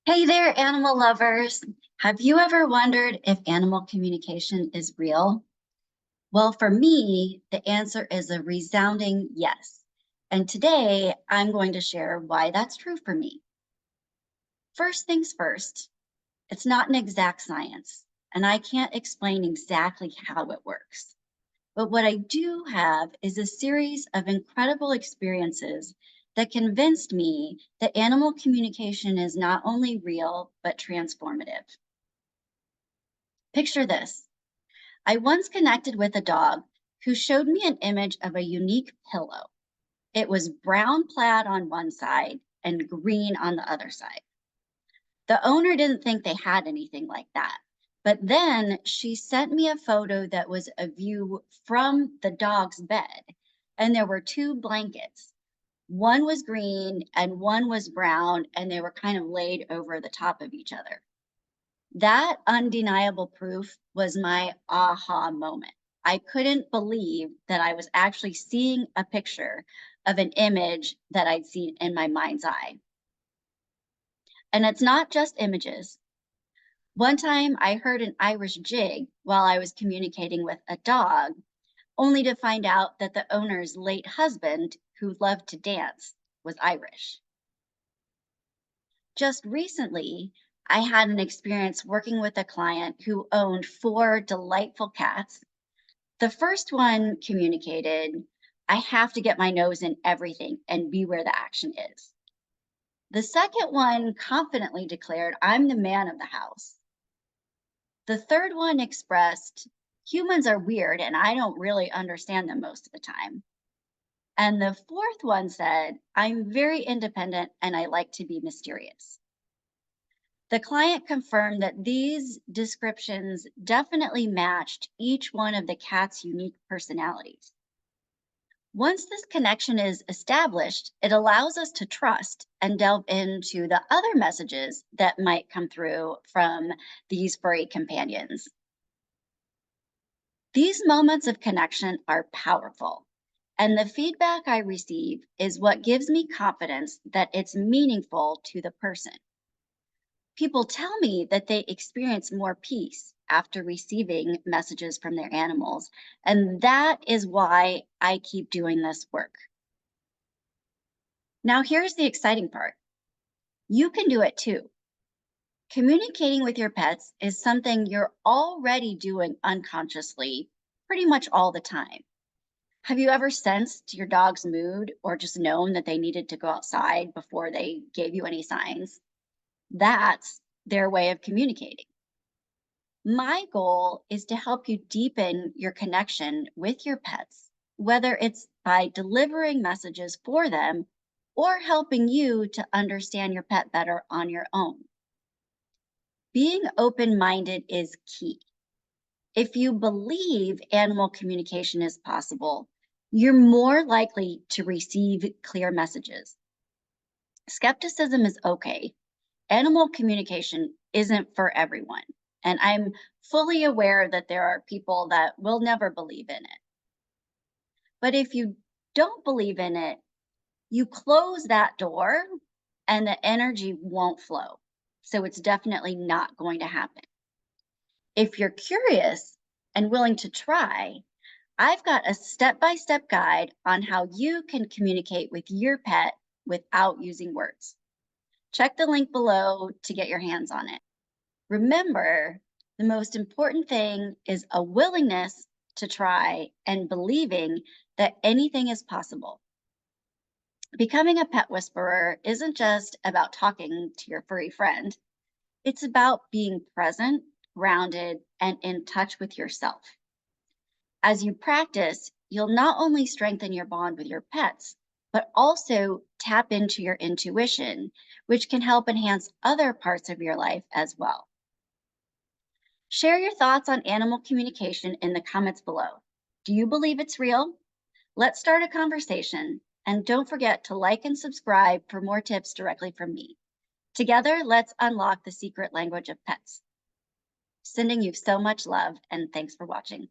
Hey there, animal lovers. Have you ever wondered if animal communication is real? Well, for me, the answer is a resounding yes. And today I'm going to share why that's true for me. First things first, it's not an exact science, and I can't explain exactly how it works. But what I do have is a series of incredible experiences that convinced me that animal communication is not only real, but transformative. Picture this. I once connected with a dog who showed me an image of a unique pillow. It was brown plaid on one side and green on the other side. The owner didn't think they had anything like that. But then she sent me a photo that was a view from the dog's bed, and there were two blankets. One was green and one was brown, and they were kind of laid over the top of each other. That undeniable proof was my aha moment. I couldn't believe that I was actually seeing a picture of an image that I'd seen in my mind's eye. And it's not just images. One time I heard an Irish jig while I was communicating with a dog, only to find out that the owner's late husband, who loved to dance, was Irish. Just recently, I had an experience working with a client who owned four delightful cats. The first one communicated, I have to get my nose in everything and be where the action is. The second one confidently declared, I'm the man of the house. The third one expressed, humans are weird and I don't really understand them most of the time. And the fourth one said, I'm very independent and I like to be mysterious. The client confirmed that these descriptions definitely matched each one of the cat's unique personalities. Once this connection is established, it allows us to trust and delve into the other messages that might come through from these furry companions. These moments of connection are powerful, and the feedback I receive is what gives me confidence that it's meaningful to the person. People tell me that they experience more peace after receiving messages from their animals, and that is why I keep doing this work. Now, here's the exciting part. You can do it too. Communicating with your pets is something you're already doing unconsciously pretty much all the time. Have you ever sensed your dog's mood or just known that they needed to go outside before they gave you any signs? That's their way of communicating. My goal is to help you deepen your connection with your pets, whether it's by delivering messages for them or helping you to understand your pet better on your own. Being open minded is key. If you believe animal communication is possible, you're more likely to receive clear messages. Skepticism is okay. Animal communication isn't for everyone. And I'm fully aware that there are people that will never believe in it. But if you don't believe in it, you close that door and the energy won't flow. So it's definitely not going to happen. If you're curious and willing to try, I've got a step-by-step guide on how you can communicate with your pet without using words. Check the link below to get your hands on it. Remember, the most important thing is a willingness to try and believing that anything is possible. Becoming a pet whisperer isn't just about talking to your furry friend. It's about being present, grounded, and in touch with yourself. As you practice, you'll not only strengthen your bond with your pets, but also tap into your intuition, which can help enhance other parts of your life as well. Share your thoughts on animal communication in the comments below. Do you believe it's real? Let's start a conversation. And don't forget to like and subscribe for more tips directly from me. Together, let's unlock the secret language of pets. Sending you so much love, and thanks for watching.